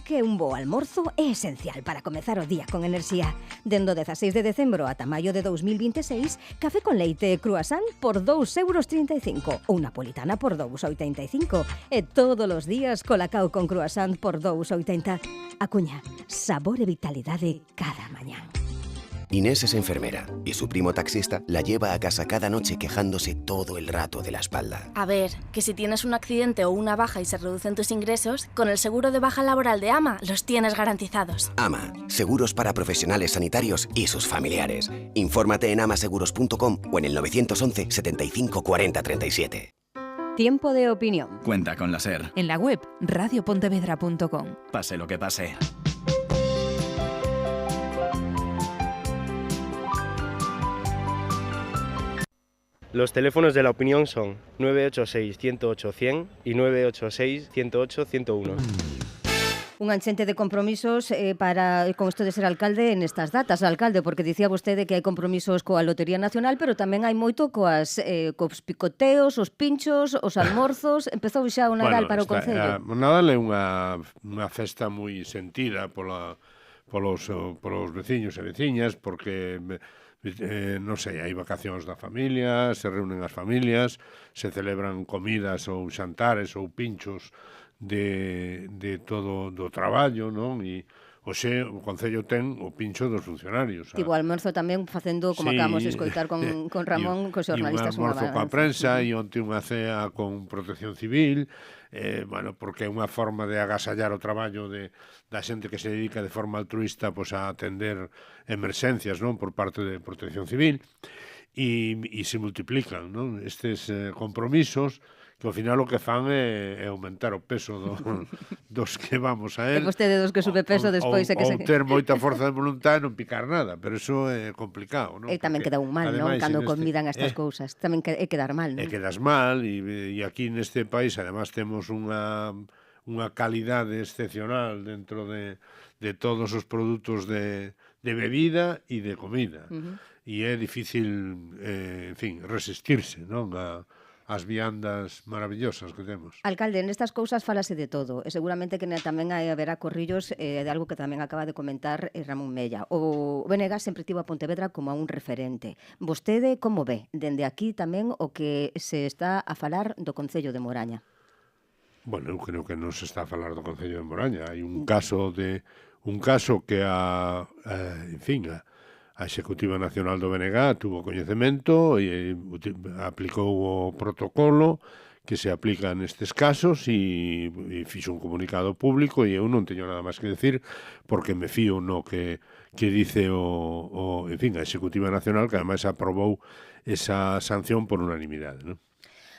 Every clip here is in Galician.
que un bo almorzo é esencial para comezar o día con enerxía. Dendo 16 de decembro ata maio de 2026, café con leite e croissant por 2,35 € ou napolitana por 2,85 € e todos os días colacao con croissant por 2,80 €. Acuña, sabor e vitalidade cada mañán. Inés es enfermera y su primo taxista la lleva a casa cada noche quejándose todo el rato de la espalda. A ver, que si tienes un accidente o una baja y se reducen tus ingresos, con el seguro de baja laboral de AMA los tienes garantizados. AMA, seguros para profesionales sanitarios y sus familiares. Infórmate en amaseguros.com o en el 911 75 40 37. Tiempo de opinión. Cuenta con la SER. En la web radiopontevedra.com. Pase lo que pase. Los teléfonos de la opinión son 986-108-100 y 986-108-101. Un enchente de compromisos con isto de ser alcalde nestas datas, alcalde, porque dicía vostede que hai compromisos coa Lotería Nacional, pero tamén hai moito cos picoteos, os pinchos, os almorzos. Empezou xa o Nadal para o Concello. O Nadal é unha festa moi sentida polos veciños e veciñas, porque non sei, hai vacacións da familia, se reúnen as familias, se celebran comidas ou xantares ou pinchos de todo do traballo, non? E hoxe o Concello ten o pincho dos funcionarios. Tivo almorzo tamén facendo, como acabamos de escoitar con Ramón, cos xornalistas. E un almorzo coa prensa e onte unha cea con Protección Civil, porque é unha forma de agasallar o traballo da xente que se dedica de forma altruista a atender emerxencias, non, por parte de Protección Civil, e se multiplican, non, estes compromisos que ao final o que fan é aumentar o peso dos que vamos a él. E vostede dos que sube peso despois é que ou ter moita forza de voluntade e non picar nada, pero iso é complicado, non? E tamén queda un mal, non? Cando convidan estas cousas, tamén é quedar mal, non? E quedas mal, e aquí neste país además temos unha calidade excepcional dentro de todos os produtos de bebida e de comida. E é difícil, en fin, resistirse, non? As viandas maravillosas que temos. Alcalde, nestas cousas falase de todo, e seguramente que tamén haberá corrillos de algo que tamén acaba de comentar Ramón Mella. O BNG sempre tivo a Pontevedra como a un referente. Vostede como ve, dende aquí tamén, o que se está a falar do Concello de Moraña? Bueno, eu creo que non se está a falar do Concello de Moraña. Hai un caso que a Executiva Nacional do BNG tuvo coñecemento e aplicou o protocolo que se aplica nestes casos e fixo un comunicado público e eu non teño nada máis que decir porque me fío no que dice a Executiva Nacional, que ademais aprobou esa sanción por unanimidade, non?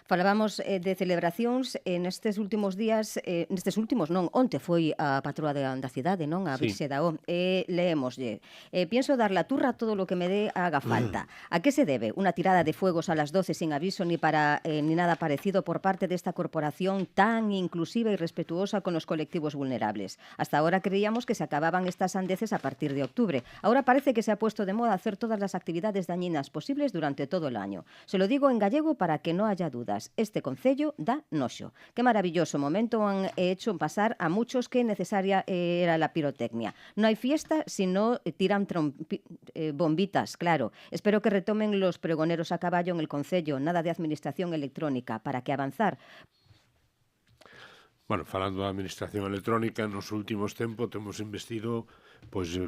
Falábamos de celebracións nestes últimos días, onte foi a patroa da cidade, non? A Virxe da O. Leémoslle. Pienso dar la turra todo lo que me dé haga falta. A que se debe una tirada de fuegos a las 12 sin aviso ni nada parecido por parte de esta corporación tan inclusiva y respetuosa con los colectivos vulnerables? Hasta ahora creíamos que se acababan estas sandeces a partir de octubre. Ahora parece que se ha puesto de moda hacer todas las actividades dañinas posibles durante todo el año. Se lo digo en gallego para que no haya dudas. Este concello da noxo. Qué maravilloso momento han hecho pasar a muchos que necesaria era la pirotecnia. No hay fiesta si no tiran bombitas, claro. Espero que retomen los pregoneros a caballo en el concello, nada de administración electrónica, para que avanzar. Bueno, falando da administración electrónica, nos últimos tempos temos investido,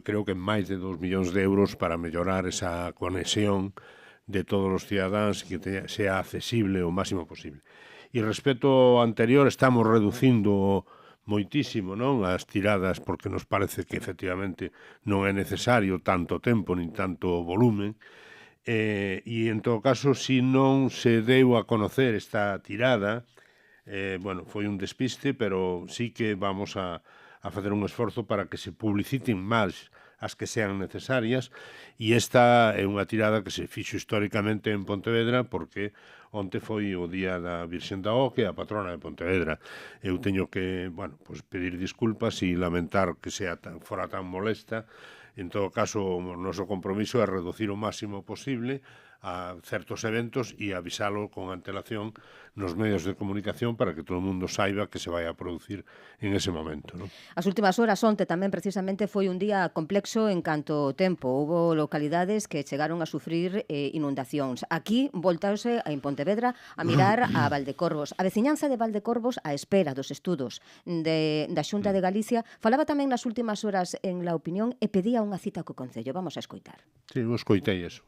creo que máis de 2 millóns de euros para mellorar esa conexión de todos os cidadáns que sea accesible o máximo posible. E respecto ao anterior, estamos reducindo moitísimo, non, as tiradas, porque nos parece que efectivamente non é necesario tanto tempo nin tanto volumen, e en todo caso, se non se deu a conocer esta tirada, foi un despiste, pero sí que vamos a facer un esforzo para que se publiciten máis as que sean necesarias, e esta é unha tirada que se fixo históricamente en Pontevedra porque onte foi o día da Virxen da O, que é a patrona de Pontevedra. Eu teño que, pedir disculpas e lamentar que fora tan molesta. En todo caso, o noso compromiso é reducir o máximo posible a certos eventos e avisalo con antelación nos medios de comunicación para que todo o mundo saiba que se vai a producir en ese momento, non? As últimas horas onte tamén precisamente foi un día complexo en canto ao tempo. Houbo localidades que chegaron a sufrir inundacións. Aquí voltause en Pontevedra a mirar a Valdecorvos. A veciñanza de Valdecorvos a espera dos estudos da Xunta de Galicia falaba tamén nas últimas horas en La Opinión e pedía unha cita co Concello. Vamos a escoitar. Sí, eu escoitei eso.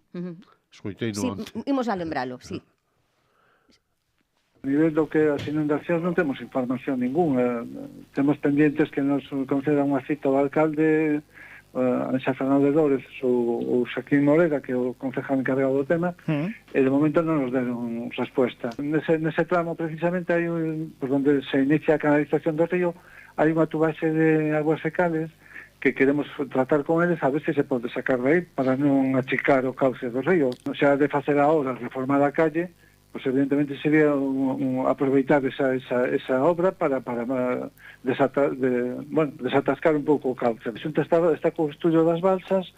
Escoitei no onte. Imos a lembralo, sí. A nivel do que as inundacións non temos información ninguna. Temos pendientes que nos conceda unha cita ao alcalde, Anxa Fernando de Dores ou Xaquín Morera, que é o concejal encargado do tema, e de momento non nos deron resposta. Nese tramo, precisamente, hai por onde se inicia a canalización do río, hai unha tubaxe de aguas fecales que queremos tratar con eles a ver se pode sacar de aí para non achicar o cauce do río. O sea, de facer ahora reformar a calle, pues evidentemente sería aproveitar esa obra para desatascar un pouco o cauce. A Xunta está co estudio das balsas,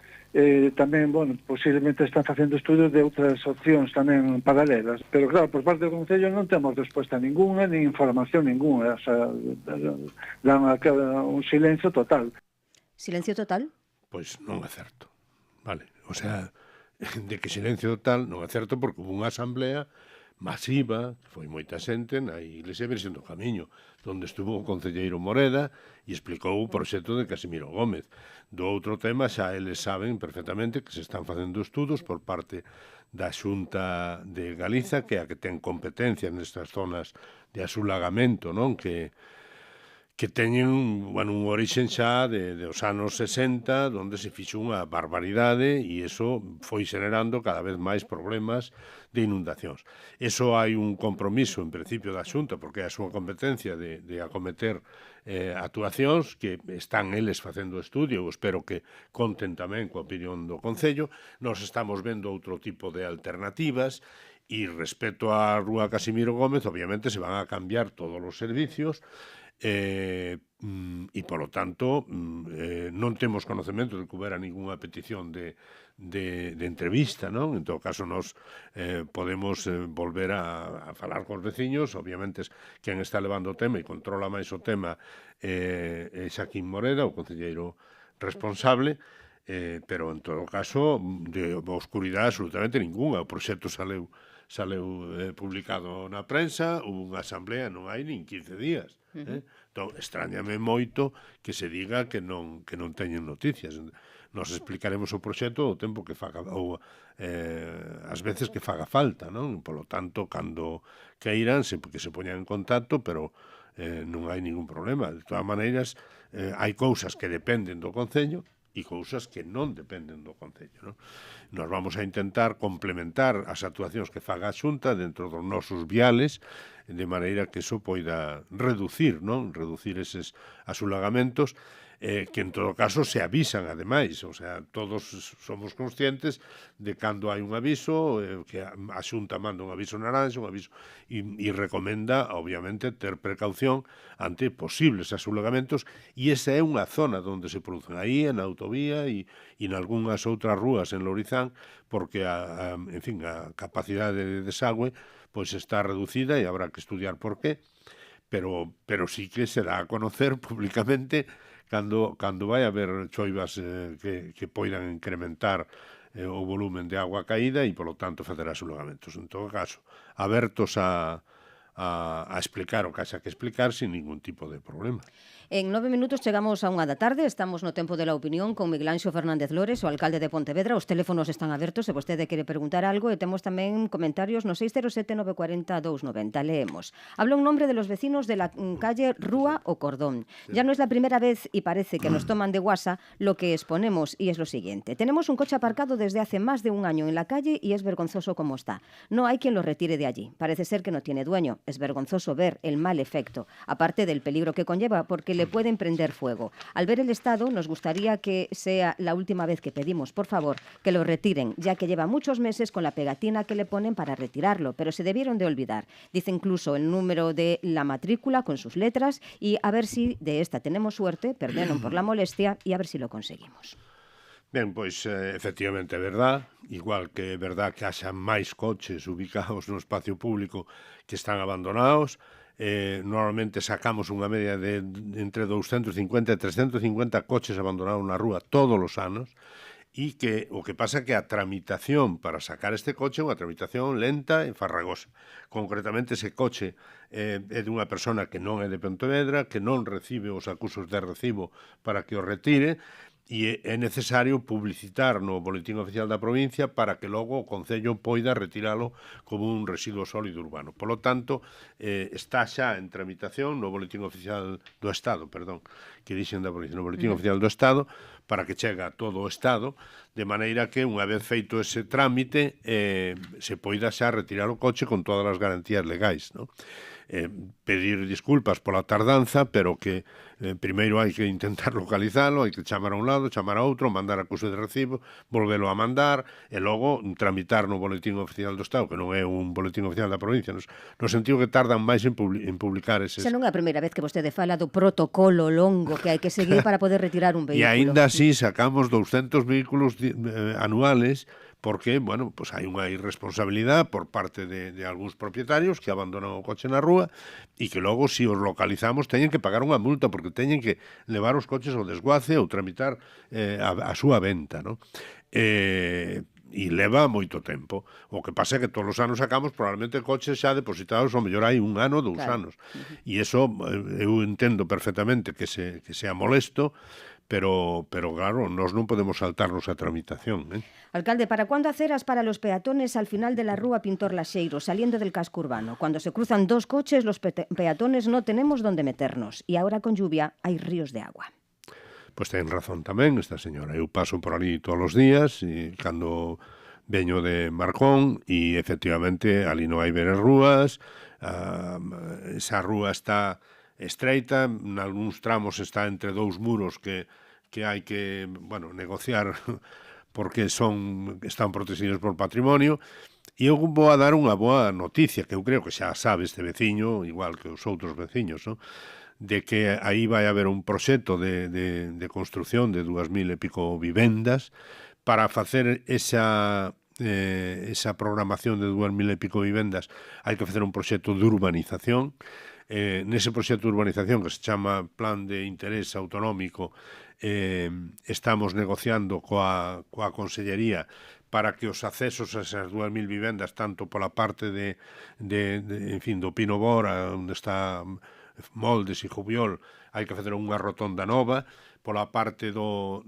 tamén, posiblemente están facendo estudios de outras opcións tamén paralelas, pero claro, por parte do Concello non temos resposta ninguna, ni información ninguna, o sea, dan un silencio total. Silencio total? Pois non é certo, vale, o sea, de que silencio total non é certo porque hubo unha asamblea masiva, foi moita xente na Iglesia Virxen do Camiño, onde estuvo o concelleiro Moreda e explicou o proxecto de Casimiro Gómez. Do outro tema xa eles saben perfectamente que se están facendo estudos por parte da Xunta de Galiza, que é a que ten competencia nestas zonas de asulagamento, non? Que teñen un orixen xa dos anos 60, onde se fixo unha barbaridade e iso foi xenerando cada vez máis problemas de inundacións. Iso hai un compromiso, en principio, da Xunta, porque é a súa competencia de acometer actuacións que están eles facendo estudio, eu espero que conten tamén coa opinión do Concello. Nos estamos vendo outro tipo de alternativas e respecto á Rúa Casimiro Gómez, obviamente se van a cambiar todos os servicios, e polo tanto non temos conocemento de que houbera ninguna petición de entrevista, non? En todo caso nos podemos volver a falar cos veciños, obviamente quen está levando o tema e controla máis o tema é Xaquín Moreda, o concelleiro responsable, pero en todo caso de oscuridade absolutamente ninguna. O proxecto saleu publicado na prensa, hubo unha asamblea, non hai nin 15 días. Entón, extrañame moito que se diga que non teñen noticias. Nos explicaremos o proxecto o tempo que faga, ou as veces que faga falta, non? Polo tanto, cando queiran, que se poñan en contacto, pero non hai ningún problema. De todas maneiras, hai cousas que dependen do Concello e cousas que non dependen do Concello, non? Nos vamos a intentar complementar as actuacións que faga a Xunta dentro dos nosos viales, de maneira que iso poida reducir eses asulagamentos, que en todo caso se avisan ademais, o sea, todos somos conscientes de cando hai un aviso, que a Xunta manda un aviso naranxa, un aviso e recomenda, obviamente, ter precaución ante posibles asulagamentos, e esa é unha zona onde se producen aí, en autovía e en algunhas outras rúas en Lourizán, porque a capacidade de desagüe pois está reducida e habrá que estudiar por qué, pero sí que se dá a conocer públicamente cando vai haber choivas que poidan incrementar o volumen de agua caída e, polo tanto, facer asulagamentos. En todo caso, abertos a explicar o que haxa que explicar sin ningún tipo de problema. En 9 minutos chegamos a 1 da tarde, estamos no tempo de La Opinión con Miguel Anxo Fernández Lores, o alcalde de Pontevedra. Os teléfonos están abertos se vostede quere preguntar algo e temos tamén comentarios no 607 940 290. Leemos. Habla un nombre de los vecinos de la calle Rúa o Cordón. Ya no es la primera vez y parece que nos toman de guasa lo que exponemos y es lo siguiente. Tenemos un coche aparcado desde hace más de un año en la calle y es vergonzoso como está. No hay quien lo retire de allí. Parece ser que no tiene dueño. Es vergonzoso ver el mal efecto, aparte del peligro que conlleva porque le pueden prender fuego. Al ver el estado, nos gustaría que sea la última vez que pedimos, por favor, que lo retiren, ya que lleva muchos meses con la pegatina que le ponen para retirarlo, pero se debieron de olvidar. Dice incluso el número de la matrícula con sus letras y a ver si de esta tenemos suerte, perdonen por la molestia, y a ver si lo conseguimos. Ben, pois, efectivamente é verdad, igual que é verdad que haxa máis coches ubicados no espacio público que están abandonados. Normalmente sacamos unha media de entre 250 e 350 coches abandonados na rúa todos os anos, e que o que pasa é que a tramitación para sacar este coche é unha tramitación lenta e farragosa. Concretamente, ese coche é dunha persona que non é de Pontevedra, que non recibe os acusos de recibo para que o retire, e é necesario publicitar no Boletín Oficial da provincia para que logo o Concello poida retiralo como un residuo sólido urbano. Polo tanto, está xa en tramitación no Boletín Oficial do Estado, que dixen da provincia, no Boletín Oficial do Estado, para que chegue a todo o Estado, de maneira que, unha vez feito ese trámite, se poida xa retirar o coche con todas as garantías legais, non? Pedir disculpas pola tardanza, pero que primeiro hai que intentar localizalo, hai que chamar a un lado, chamar a outro, mandar acuso de recibo, volvelo a mandar, e logo tramitar no Boletín Oficial do Estado, que non é un Boletín Oficial da provincia, no sentido que tardan máis en publicar eses... Xa non é a primeira vez que vostede fala do protocolo longo que hai que seguir para poder retirar un vehículo. E aínda así sacamos 200 vehículos anuales, porque, bueno, pues hai unha irresponsabilidade por parte de algúns propietarios que abandonan o coche na rúa e que logo, se os localizamos, teñen que pagar unha multa porque teñen que levar os coches ao desguace ou tramitar a súa venta, non? E leva moito tempo. O que pasa é que todos os anos sacamos probablemente coches xa depositados, ou mellor hai un ano, 2 anos. E iso eu entendo perfectamente que sea molesto, pero claro, nós non podemos saltarnos a tramitación. Alcalde, ¿para cuándo aceras para los peatones al final de la rúa Pintor Laxeiro, saliendo del casco urbano? Cuando se cruzan dos coches, los peatones no tenemos dónde meternos. Y ahora con lluvia hay ríos de agua. Pois ten razón tamén esta señora. Eu paso por ali todos os días e cando veño de Marcón e efectivamente ali non hai veres rúas, esa rúa está estreita, en algúns tramos está entre dous muros que hai que, bueno, negociar porque están protegidos por patrimonio. E eu vou a dar unha boa noticia, que eu creo que xa sabe este veciño, igual que os outros veciños, non? De que aí vai haber un proxecto de construción de 2.000 e pico vivendas para facer esa programación de 2.000 e pico vivendas. Hai que facer un proxecto de urbanización. Nese proxecto de urbanización que se chama Plan de Interés Autonómico, estamos negociando coa Consellería para que os accesos a esas 2.000 vivendas, tanto pola parte en fin, do Pino Bora, onde está Moldes e Jubiol, hai que facer unha rotonda nova, pola parte do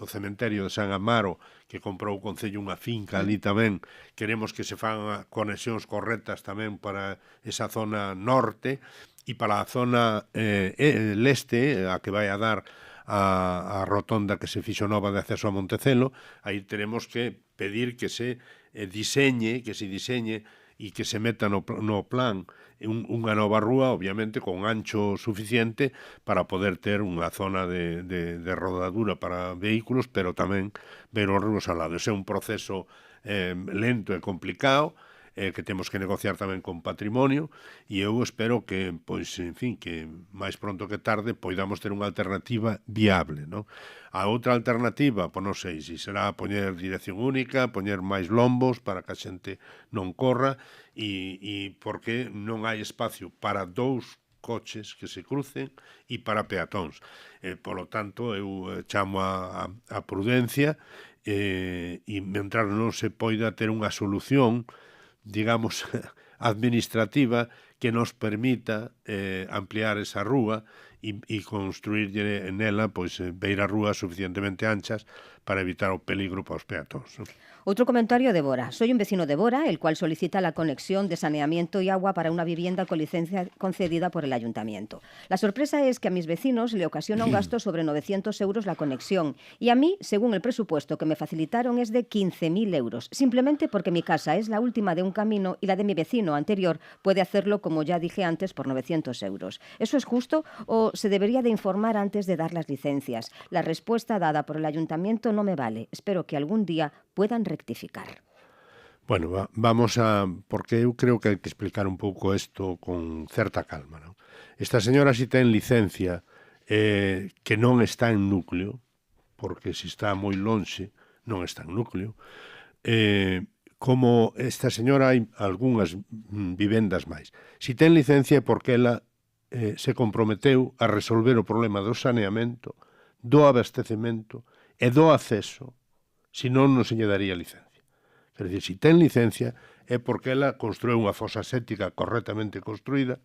cementerio de San Amaro, que comprou o Concello unha finca ali tamén, queremos que se fan conexións correctas tamén para esa zona norte e para a zona leste, a que vai a dar a rotonda que se fixo nova de acceso a Montecelo. Aí teremos que pedir que se diseñe e que se meta no plan unha nova rúa, obviamente, con ancho suficiente para poder ter unha zona de rodadura para vehículos, pero tamén ver os ríos ao lado. Ese é un proceso lento e complicado, que temos que negociar tamén con patrimonio, e eu espero que, pois, en fin, que máis pronto que tarde poidamos ter unha alternativa viable, non? A outra alternativa, pois non sei, se será poñer dirección única, poñer máis lombos para que a xente non corra, e porque non hai espacio para dous coches que se crucen e para peatóns. Polo tanto, eu chamo a prudencia e mentras non se poida ter unha solución, digamos, administrativa que nos permita ampliar esa rúa e construir nela, pois, beiras rúas suficientemente anchas para evitar o peligro para os peatóns. Otro comentario de Bora. Soy un vecino de Bora, el cual solicita la conexión de saneamiento y agua para una vivienda con licencia concedida por el ayuntamiento. La sorpresa es que a mis vecinos le ocasiona un gasto sobre 900 euros la conexión y a mí, según el presupuesto que me facilitaron, es de 15.000 euros, simplemente porque mi casa es la última de un camino y la de mi vecino anterior puede hacerlo, como ya dije antes, por 900 euros. ¿Eso es justo o se debería de informar antes de dar las licencias? La respuesta dada por el ayuntamiento no me vale. Espero que algún día puedan rectificar. Bueno, vamos a... porque eu creo que hai que explicar un pouco isto con certa calma, non? Esta señora si ten licencia que non está en núcleo, porque se está moi lonxe, non está en núcleo. Como esta señora hai algunhas vivendas máis. Se ten licencia é porque ela se comprometeu a resolver o problema do saneamento, do abastecemento e do acceso, senón non se lle daría licencia. Quer dizer, se ten licencia é porque ela construiu unha fosa séptica correctamente construída,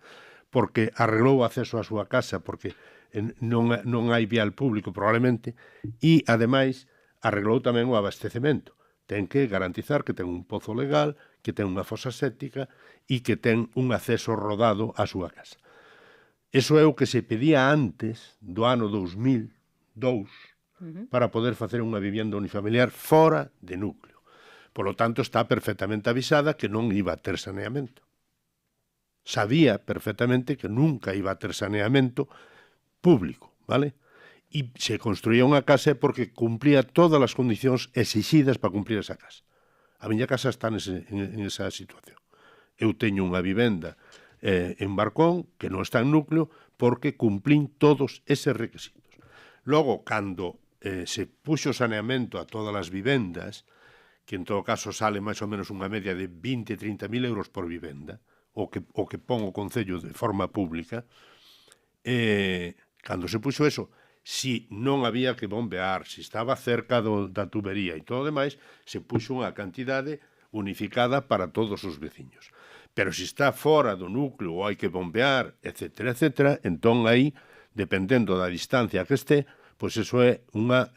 porque arreglou o acceso á súa casa, porque non hai vial público probablemente, e, ademais, arreglou tamén o abastecemento. Ten que garantizar que ten un pozo legal, que ten unha fosa séptica e que ten un acceso rodado á súa casa. Eso é o que se pedía antes do ano 2002 para poder facer unha vivienda unifamiliar fora de núcleo. Por lo tanto, está perfectamente avisada que non iba a ter saneamento. Sabía perfectamente que nunca iba a ter saneamento público, vale? E se construía unha casa porque cumplía todas as condicións exixidas para cumplir esa casa. A miña casa está en esa situación. Eu teño unha vivenda en Barcón que non está en núcleo porque cumplín todos eses requisitos. Logo, cando se puxo saneamento a todas as vivendas, que en todo caso sale máis ou menos unha media de 20-30 mil euros por vivenda, o que pon o Concello de forma pública, cando se puxo eso, si non había que bombear, si estaba cerca da tubería e todo o demais, se puxo unha cantidade unificada para todos os veciños. Pero se está fora do núcleo ou hai que bombear, etcétera, etcétera, entón aí, dependendo da distancia que este, pois eso é unha,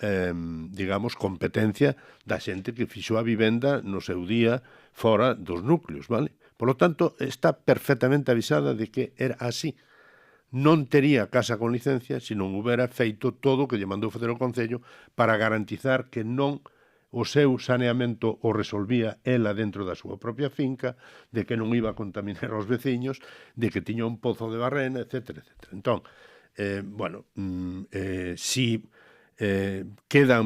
digamos, competencia da xente que fixo a vivenda no seu día fora dos núcleos, vale? Por lo tanto, está perfectamente avisada de que era así. Non tería casa con licencia se non houbera feito todo o que lle mandou facer o Concello para garantizar que non o seu saneamento o resolvía ela dentro da súa propia finca, de que non iba a contaminar aos veciños, de que tiña un pozo de barrena, etc. etc. Entón, si quedan...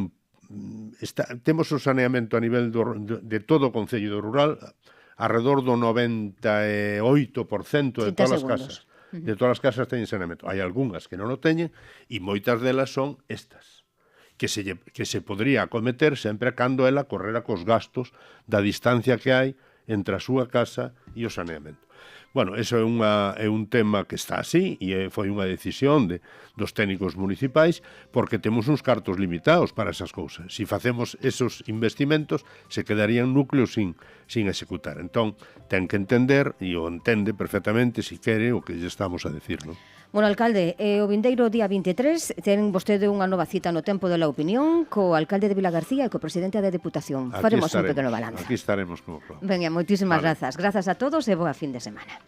temos o saneamento a nivel de todo o Concello do Rural, alrededor do 98% de todas as casas. De todas as casas teñen saneamento. Hai algunhas que non o teñen e moitas delas son estas, que se podría acometer sempre cando ela correra cos gastos da distancia que hai entre a súa casa e o saneamento. Bueno, eso é un tema que está así e foi unha decisión dos técnicos municipais porque temos uns cartos limitados para esas cousas. Se facemos esos investimentos, se quedarían núcleos sin executar. Entón, ten que entender, e o entende perfectamente se quere o que lle estamos a decir, non? Bueno, alcalde, o vindeiro día 23 ten vostede unha nova cita no Tempo de la Opinión co alcalde de Vilagarcía e co presidente da Deputación. Faremos un pequeno balance. Aquí estaremos como pro. Venga, moitísimas grazas. Grazas a todos e boa fin de semana.